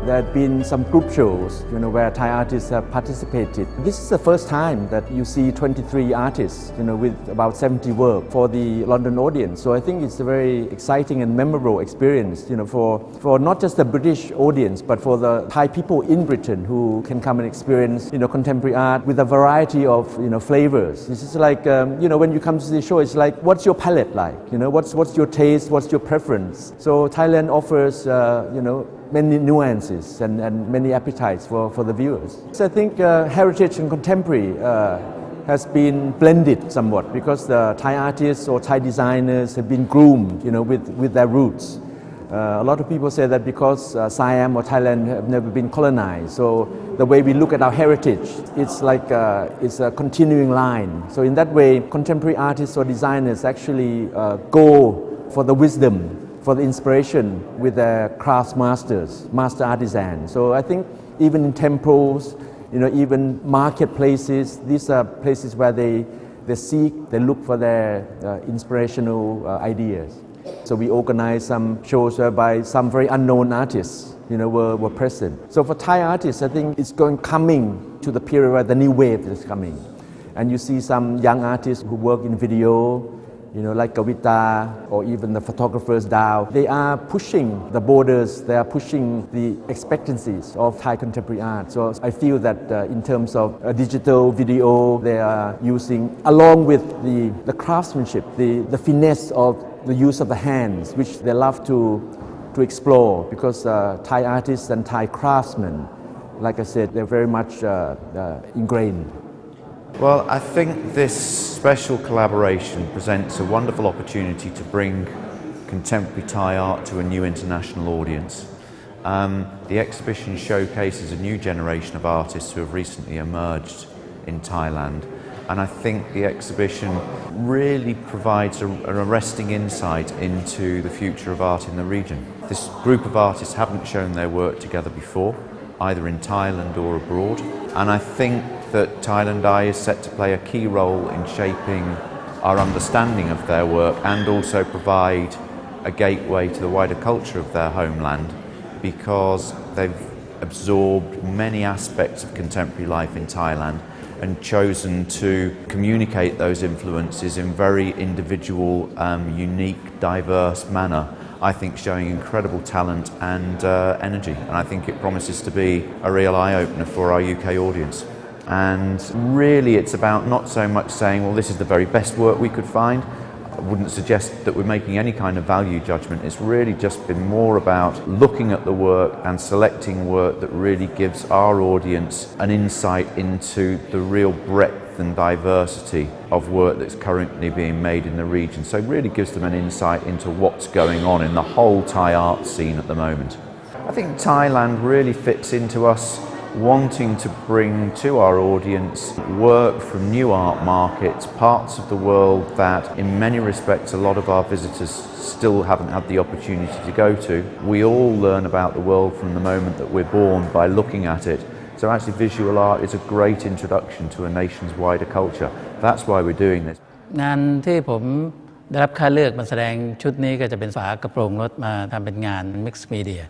There have been some group shows, where Thai artists have participated. This is the first time that you see 23 artists, with about 70 work for the London audience. So I think it's a very exciting and memorable experience, for not just the British audience, but for the Thai people in Britain who can come and experience, contemporary art with a variety of, flavors. This is like, when you come to the show, it's like, what's your palette like? What's your taste? What's your preference? So Thailand offers, many nuances and many appetites for the viewers. So I think heritage and contemporary has been blended somewhat because the Thai artists or Thai designers have been groomed, with their roots. A lot of people say that because Siam or Thailand have never been colonized, so the way we look at our heritage, it's like it's a continuing line. So in that way, contemporary artists or designers actually go for the wisdom, for the inspiration with their crafts masters, master artisans. So I think even in temples, even marketplaces, these are places where they look for their inspirational ideas. So we organize some shows whereby some very unknown artists, were present. So for Thai artists, I think it's coming to the period where the new wave is coming. And you see some young artists who work in video, like Kavita or even the photographers Dao. They are pushing the borders, they are pushing the expectancies of Thai contemporary art. So I feel that in terms of digital video, they are using, along with the craftsmanship, the finesse of the use of the hands, which they love to explore, because Thai artists and Thai craftsmen, like I said, they're very much ingrained. Well, I think this special collaboration presents a wonderful opportunity to bring contemporary Thai art to a new international audience. The exhibition showcases a new generation of artists who have recently emerged in Thailand, and I think the exhibition really provides an arresting insight into the future of art in the region. This group of artists haven't shown their work together before, either in Thailand or abroad, and I think that ThailandEyes is set to play a key role in shaping our understanding of their work and also provide a gateway to the wider culture of their homeland, because they've absorbed many aspects of contemporary life in Thailand and chosen to communicate those influences in very individual, unique, diverse manner. I think showing incredible talent and energy, and I think it promises to be a real eye-opener for our UK audience. And really it's about not so much saying, well, this is the very best work we could find. I wouldn't suggest that we're making any kind of value judgment. It's really just been more about looking at the work and selecting work that really gives our audience an insight into the real breadth and diversity of work that's currently being made in the region. So it really gives them an insight into what's going on in the whole Thai art scene at the moment. I think Thailand really fits into us wanting to bring to our audience work from new art markets, parts of the world that in many respects a lot of our visitors still haven't had the opportunity to go to. We all learn about the world from the moment that we're born by looking at it. So actually visual art is a great introduction to a nation's wider culture. That's why we're doing this. งานที่ผมได้รับค่าเลือกมาแสดงชุดนี้ก็จะเป็นฝากระโปรงรถมาทำเป็นงาน Mix Media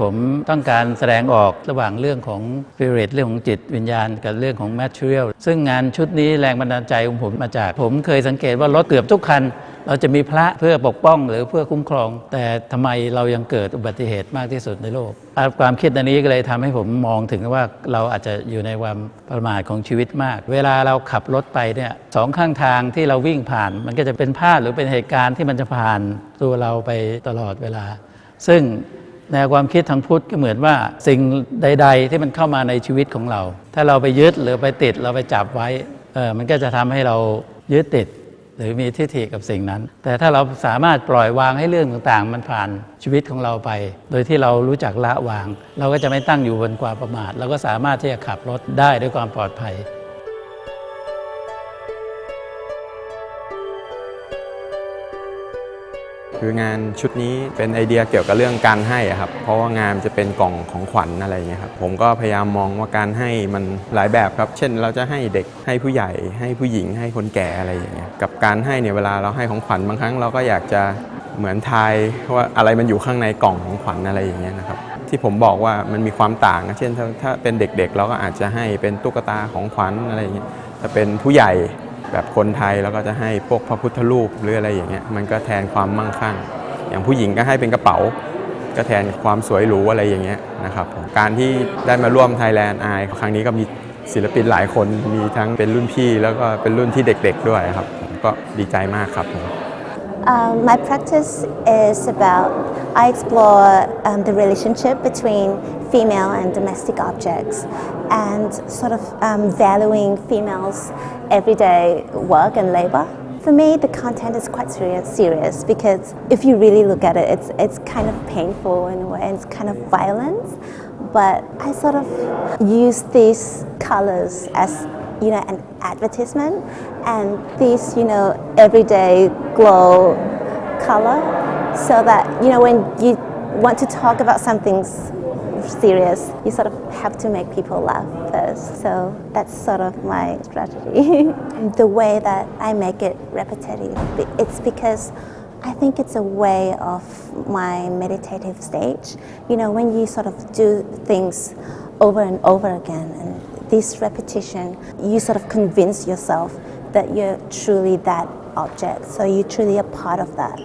ผมต้องการแสดงออกระหว่างเรื่องของ Spirit เรื่องของจิตวิญญาณกับเรื่องของ Material ซึ่งงานชุดนี้แรงบันดาลใจของผมมาจากผมเคยสังเกตว่ารถเกือบทุกคันเราจะมีพระเพื่อปกป้องหรือเพื่อคุ้มครองแต่ทำไมเรายังเกิดอุบัติเหตุมากที่สุดในโลกความคิดอันนี้ก็เลยทำให้ผมมองถึงว่าเราอาจจะอยู่ในความประมาทของชีวิตมากเวลาเราขับรถไปเนี่ยสองข้างทางที่เราวิ่งผ่านมันก็จะเป็นภาพหรือเป็นเหตุการณ์ที่มันจะผ่านตัวเราไปตลอดเวลาซึ่งแนวความคิดทางพุทธก็เหมือนว่าสิ่งใดๆที่มันเข้ามาในชีวิตของเราถ้าเราไปยึดหรือไปติดเราไปจับไว้มันก็จะทำให้เรายึดติดหรือมีทิฏฐิกับสิ่งนั้นแต่ถ้าเราสามารถปล่อยวางให้เรื่องต่างๆมันผ่านชีวิตของเราไปโดยที่เรารู้จักละวางเราก็จะไม่ตั้งอยู่บนความประมาทเราก็สามารถที่จะขับรถได้ด้วยความปลอดภัยคืองานชุดนี้เป็นไอเดียเกี่ยวกับเรื่องการให้ครับเพราะว่างานจะเป็นกล่องของขวัญอะไรอย่างเงี้ยครับผมก็พยายามมองว่าการให้มันหลายแบบครับเช่นเราจะให้เด็กให้ผู้ใหญ่ให้ผู้หญิงให้คนแก่อะไรอย่างเงี้ยกับการให้เนี่ยเวลาเราให้ของขวัญบางครั้งเราก็อยากจะเหมือนทายว่าอะไรมันอยู่ข้างในกล่องของขวัญอะไรอย่างเงี้ยนะครับ ที่ผมบอกว่ามันมีความต่างเช่นถ้าเป็นเด็กๆเราก็อาจจะให้เป็นตุ๊กตาของขวัญอะไรอย่างเงี้ยถ้าเป็นผู้ใหญ่แบบคนไทยเราก็จะให้พวกพระพุทธรูปหรืออะไรอย่างเงี้ยมันก็แทนความมั่งคั่งอย่างผู้หญิงก็ให้เป็นกระเป๋าก็แทนความสวยหรูอะไรอย่างเงี้ยนะครับการที่ได้มาร่วม ThailandEyes ครั้งนี้ก็มีศิลปินหลายคนมีทั้งเป็นรุ่นพี่แล้วก็เป็นรุ่นที่เด็กๆด้วยครับผมก็ดีใจมากครับผม My practice is about I explore the relationship between female and domestic objects and sort of valuing females' everyday work and labor. For me, the content is quite serious because if you really look at it, it's kind of painful in a way, and it's kind of violent. But I sort of use these colors as an advertisement and these everyday glow color, so that when you want to talk about something serious, you sort of have to make people laugh first. So that's sort of my strategy. The way that I make it repetitive, it's because I think it's a way of my meditative stage. When you sort of do things over and over again, and this repetition, you sort of convince yourself that you're truly that object. So you're truly a part of that,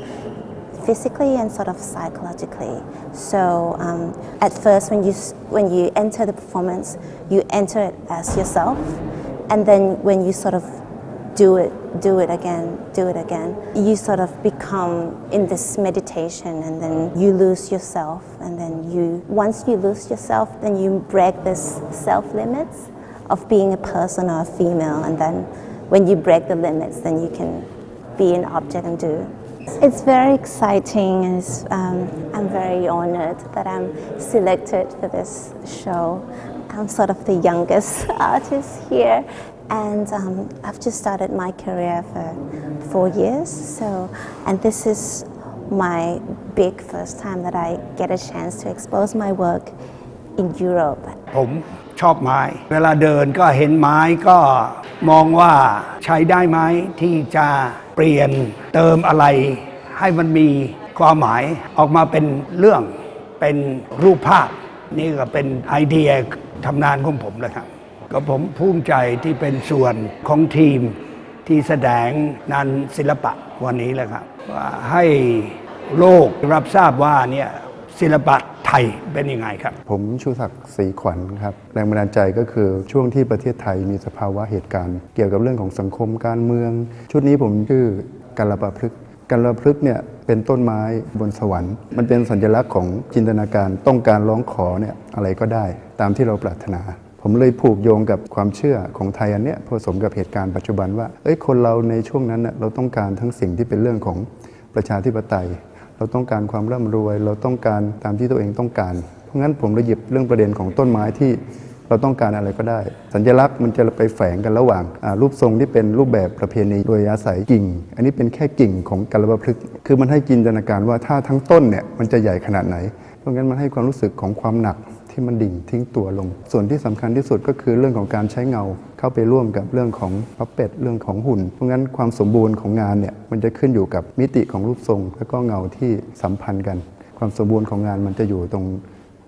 physically and sort of psychologically. So at first, when you enter the performance, you enter it as yourself, and then when you sort of do it again, you sort of become in this meditation, and then you lose yourself, and then once you lose yourself, then you break this self limits of being a person or a female, and then when you break the limits, then you can be an object and do. It's very exciting, and I'm very honored that I'm selected for this show. I'm sort of the youngest artist here, and I've just started my career for 4 years. And this is my big first time that I get a chance to expose my work in Europe. ผมชอบไม้เวลาเดินก็เห็นไม้ก็มองว่าใช้ได้ไหมที่จะเปลี่ยนเติมอะไรให้มันมีความหมายออกมาเป็นเรื่องเป็นรูปภาพนี่ก็เป็นไอเดียทำงานของผมเลยครับก็ผมภูมิใจที่เป็นส่วนของทีมที่แสดงงานศิลปะวันนี้แหละครับว่าให้โลกรับทราบว่าเนี่ยศิลปะไทยเป็นยังไงครับผมชูศักดิ์ศรีขวัญครับแรงบันดาลใจก็คือช่วงที่ประเทศไทยมีสภาวะเหตุการณ์เกี่ยวกับเรื่องของสังคมการเมืองชุดนี้ผมชื่อกัลปะพฤกษ์กัลปะพฤกษ์เนี่ยเป็นต้นไม้บนสวรรค์มันเป็นสัญลักษณ์ของจินตนาการต้องการร้องขอเนี่ยอะไรก็ได้ตามที่เราปรารถนาผมเลยผูกโยงกับความเชื่อของไทยอันเนี้ยผสมกับเหตุการณ์ปัจจุบันว่าคนเราในช่วงนั้นเราต้องการทั้งสิ่งที่เป็นเรื่องของประชาธิปไตยเราต้องการความร่ำรวยเราต้องการตามที่ตัวเองต้องการเพราะงั้นผมเลยหยิบเรื่องประเด็นของต้นไม้ที่เราต้องการอะไรก็ได้สัญลักษณ์มันจะไปแฝงกันระหว่างรูปทรงที่เป็นรูปแบบประเพณีโดยอาศัยกิ่งอันนี้เป็นแค่กิ่งของกัลปะพฤกษ์คือมันให้จินตนาการว่าถ้าทั้งต้นเนี่ยมันจะใหญ่ขนาดไหนเพราะงั้นมันให้ความรู้สึกของความหนักที่มันดิ่งทิ้งตัวลงส่วนที่สำคัญที่สุดก็คือเรื่องของการใช้เงาเข้าไปร่วมกับเรื่องของพับเป็ดเรื่องของหุ่นเพราะงั้นความสมบูรณ์ของงานเนี่ยมันจะขึ้นอยู่กับมิติของรูปทรงและก็เงาที่สัมพันธ์กันความสมบูรณ์ของงานมันจะอยู่ตรง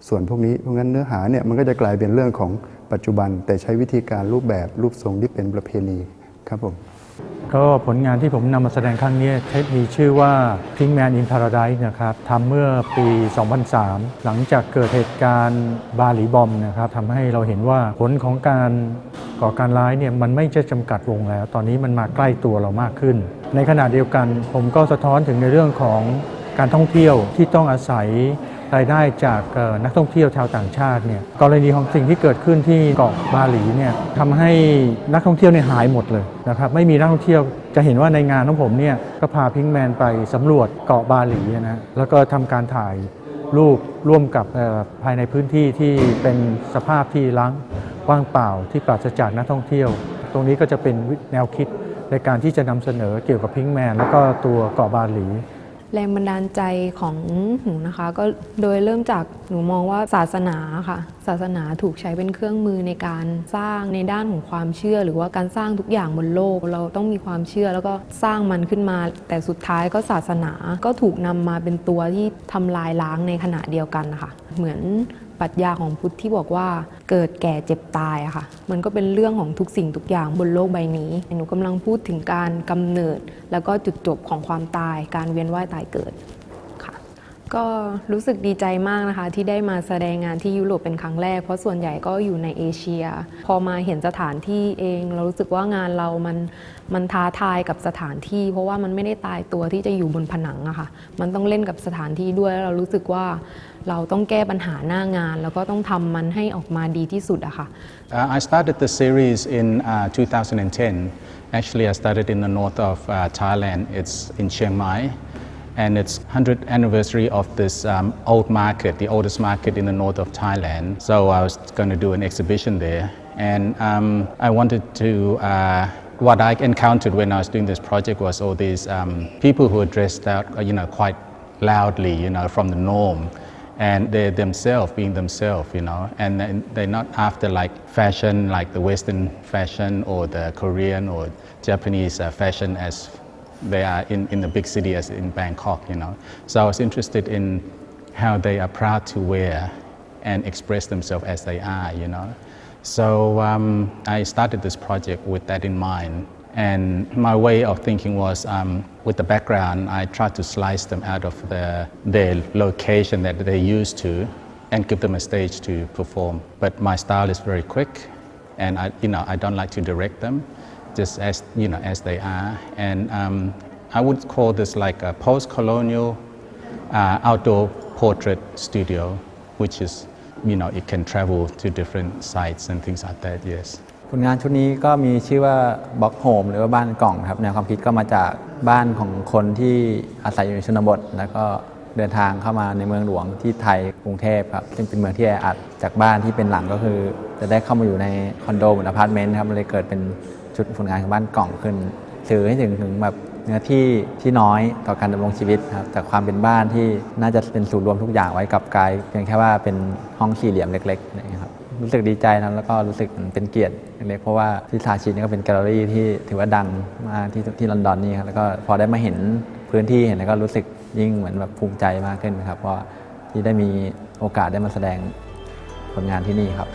ส่วนพวกนี้เพราะงั้นเนื้อหาเนี่ยมันก็จะกลายเป็นเรื่องของปัจจุบันแต่ใช้วิธีการรูปแบบรูปทรงที่เป็นประเพณีครับผมก็ผลงานที่ผมนำมาแสดงครั้งนี้มีชื่อว่า Pink Man in Paradise นะครับทำเมื่อปี 2003 หลังจากเกิดเหตุการณ์บาหลีบอมนะครับทำให้เราเห็นว่าผลของการก่อการร้ายเนี่ยมันไม่จะจำกัดวงแล้วตอนนี้มันมาใกล้ตัวเรามากขึ้นในขณะเดียวกันผมก็สะท้อนถึงในเรื่องของการท่องเที่ยวที่ต้องอาศัยรายได้จากนักท่องเที่ยวชาวต่างชาติเนี่ยกรณีของสิ่งที่เกิดขึ้นที่เกาะบาหลีเนี่ยทำให้นักท่องเที่ยวเนี่ยหายหมดเลยนะครับไม่มีนักท่องเที่ยวจะเห็นว่าในงานของผมเนี่ยก็พาพิงค์แมนไปสำรวจเกาะบาหลีนะแล้วก็ทำการถ่ายรูปร่วมกับภายในพื้นที่ที่เป็นสภาพที่ล้างว่างเปล่าที่ปราศจากนักท่องเที่ยวตรงนี้ก็จะเป็นแนวคิดในการที่จะนำเสนอเกี่ยวกับพิงค์แมนแล้วก็ตัวเกาะบาหลี แรงบันดาลใจของหนูนะคะก็โดยเริ่มจากหนูมองว่าศาสนาค่ะศาสนาถูกใช้เป็นเครื่องมือในการสร้างในด้านของความเชื่อหรือว่าการสร้างทุกอย่างบนโลกเราต้องมีความเชื่อแล้วก็สร้างมันขึ้นมาแต่สุดท้ายก็ศาสนาก็ถูกนำมาเป็นตัวที่ทำลายล้างในขณะเดียวกันนะคะเหมือนปรัชญาของพุทธที่บอกว่าเกิดแก่เจ็บตายอะค่ะมันก็เป็นเรื่องของทุกสิ่งทุกอย่างบนโลกใบนี้หนูกำลังพูดถึงการกำเนิดแล้วก็จุดจบของความตายการเวียนว่ายตายเกิดค่ะก็รู้สึกดีใจมากนะคะที่ได้มาแสดงงานที่ยุโรปเป็นครั้งแรกเพราะส่วนใหญ่ก็อยู่ในเอเชียพอมาเห็นสถานที่เองเรารู้สึกว่างานเรามันท้าทายกับสถานที่เพราะว่ามันไม่ได้ตายตัวที่จะอยู่บนผนังอะค่ะมันต้องเล่นกับสถานที่ด้วยแล้วเรารู้สึกว่าเราต้องแก้ปัญหาหน้างานแล้วก็ต้องทำมันให้ออกมาดีที่สุดอะค่ะ I started the series in 2010. Actually, I started in the north of Thailand. It's in Chiang Mai, and it's 100th anniversary of this old market, the oldest market in the north of Thailand. So I was going to do an exhibition there, and I wanted to. What I encountered when I was doing this project was all these people who are dressed out, quite loudly, from the norm. And they're themselves being themselves, and they're not after like fashion, like the Western fashion or the Korean or Japanese fashion as they are in the big city as in Bangkok, So I was interested in how they are proud to wear and express themselves as they are, So I started this project with that in mind. And my way of thinking was, with the background, I tried to slice them out of their location that they're used to and give them a stage to perform. But my style is very quick, and I don't like to direct them, just as they are. And I would call this like a post-colonial outdoor portrait studio, which is, it can travel to different sites and things like that. Yes. ผลงานชุดนี้ก็มีชื่อว่าบล็อกโฮมหรือว่าบ้านกล่องครับแนวความคิดก็มาจากบ้านของคนที่อาศัยอยู่ในชนบทแล้วก็เดินทางเข้ามาในเมืองหลวงที่ไทยกรุงเทพครับซึ่งเป็นเมืองที่แออัดจากบ้านที่เป็นหลังก็คือจะได้เข้ามาอยู่ในคอนโดเหมือนอพาร์ตเมนต์ครับเลยเกิดเป็นชุดผลงานของบ้านกล่องขึ้นสื่อให้ถึงแบบเนื้อที่น้อยต่อการดำรงชีวิตครับจากความเป็นบ้านที่น่าจะเป็นศูนย์รวมทุกอย่างไว้กับกายเพียงแค่ว่าเป็นห้องสี่เหลี่ยมเล็กๆนะครับรู้สึกดีใจนะแล้วก็รู้สึกเป็นเกียรติเล็กเพราะว่าที่ทาชินี่ก็เป็นแกลเลอรี่ที่ถือว่าดังมากที่ลอนดอนนี่ครับแล้วก็พอได้มาเห็นพื้นที่เห็นแล้วก็รู้สึกยิ่งเหมือนแบบภูมิใจมากขึ้นครับเพราะที่ได้มีโอกาสได้มาแสดงผลงานที่นี่ครับ